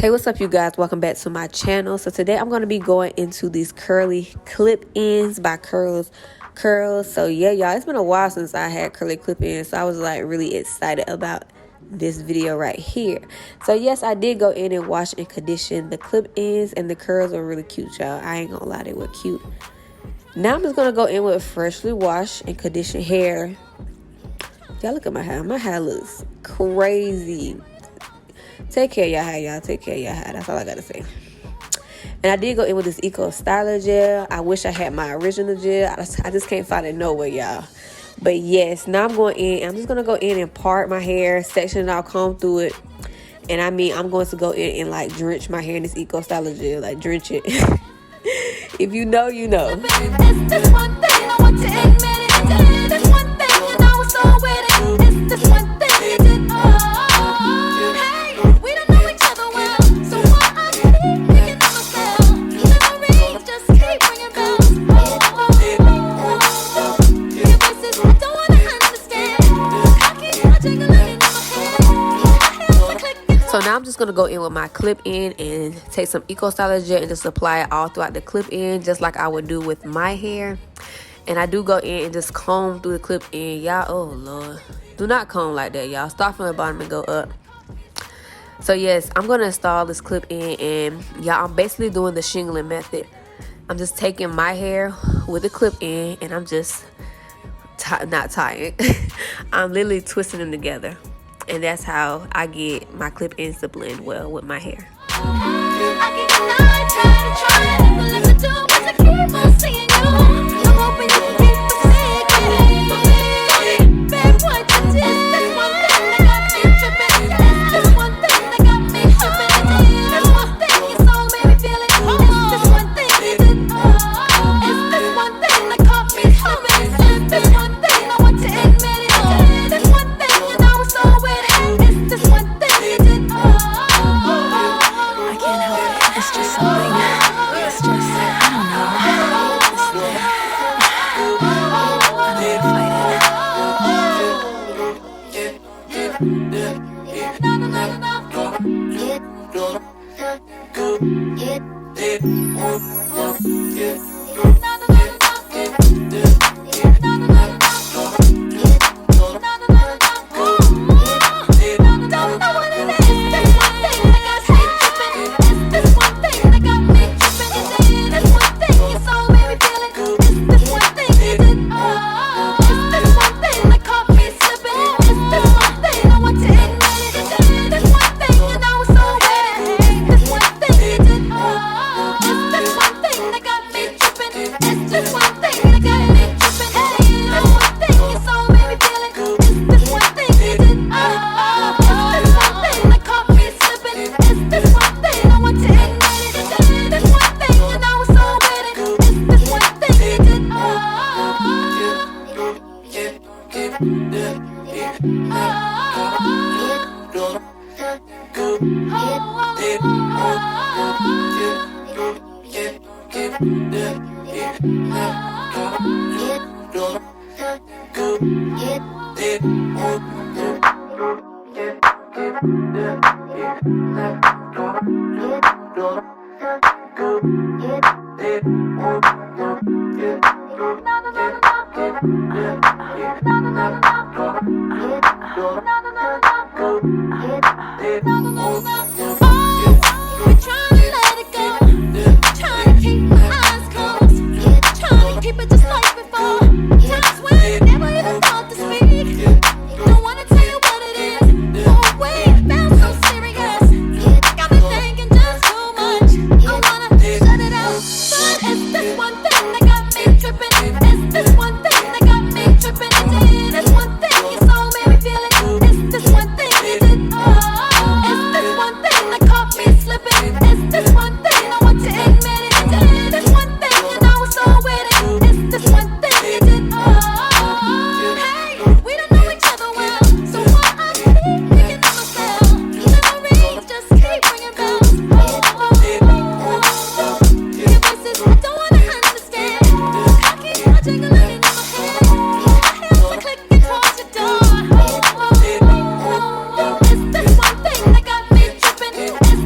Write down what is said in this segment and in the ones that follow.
Hey, what's up, you guys? Welcome back to my channel. So today I'm going to be going into these curly clip-ins by CurlsCurls. So yeah, y'all, it's been a while since I had curly clip-ins, so I was like really excited about this video right here. So yes, I did go in and wash and condition the clip-ins, and the curls were really cute, y'all. I ain't gonna lie, they were cute. Now I'm just gonna go in with freshly washed and conditioned hair. Y'all look at my hair. My hair looks crazy. Take care of your hair, y'all. Take care of your hair. That's all I gotta say. And I did go in with this Eco Styler gel. I wish I had my original gel. I just can't find it nowhere, y'all. But yes, now I'm going in. I'm just gonna go in and part my hair, section it out, comb through it. And I mean, I'm going to go in and like drench my hair in this Eco Styler gel, like drench it. If you know, you know. It's one thing I want to admit it. It's one thing and I was so with it. It's this one thing you did. Hey, we don't know each other well, so why I keep thinking of myself? Memories just keep ringing bells. Your voices I don't wanna understand. I keep watching a look in my head. So now I'm just gonna go in with my clip in and take some Eco Styler gel and just apply it all throughout the clip in, just like I would do with my hair. And I do go in and just comb through the clip in, y'all. Oh Lord, do not comb like that, y'all. Start from the bottom and go up. So yes, I'm gonna install this clip in, and y'all, I'm basically doing the shingling method. I'm just taking my hair with the clip in, and I'm just not tying. I'm literally twisting them together. And that's how I get my clip-ins to blend well with my hair.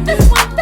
This one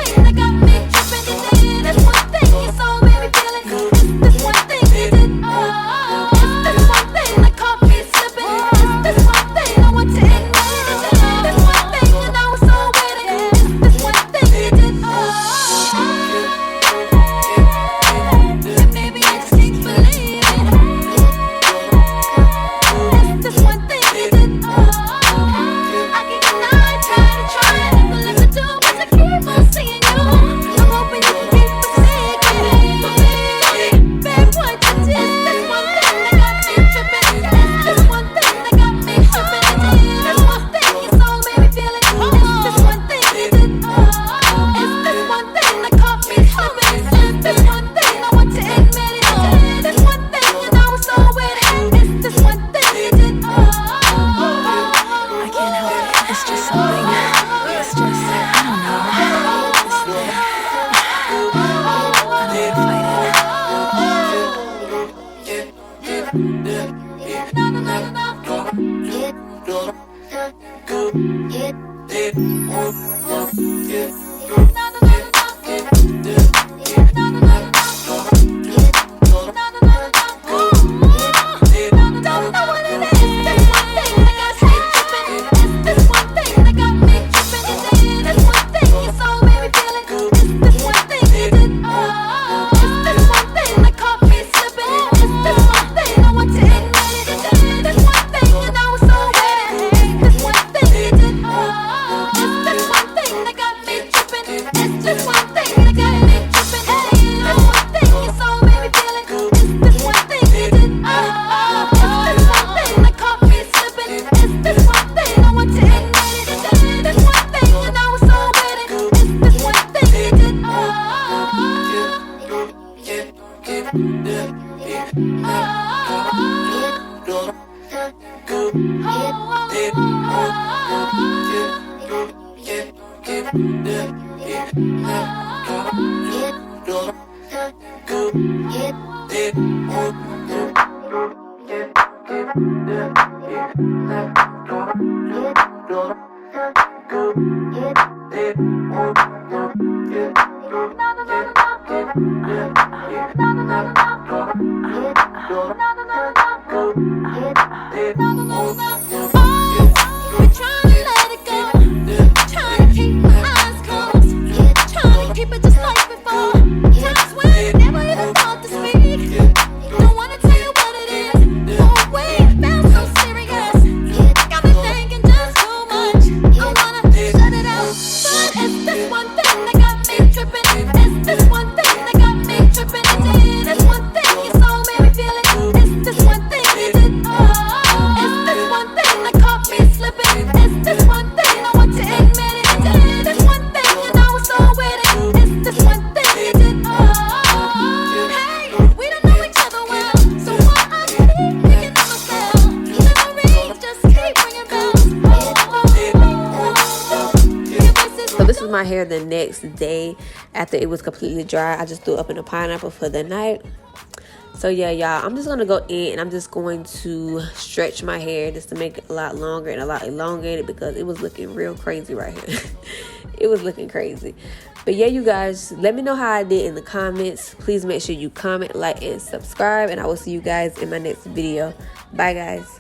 My hair the next day after it was completely dry. I just threw up in a pineapple for the night. So yeah, y'all, I'm just gonna go in and I'm just going to stretch my hair just to make it a lot longer and a lot elongated because it was looking real crazy right here. It was looking crazy. But yeah, you guys, let me know how I did in the comments. Please make sure you comment, like, and subscribe, and I will see you guys in my next video. Bye, guys.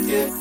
Yeah.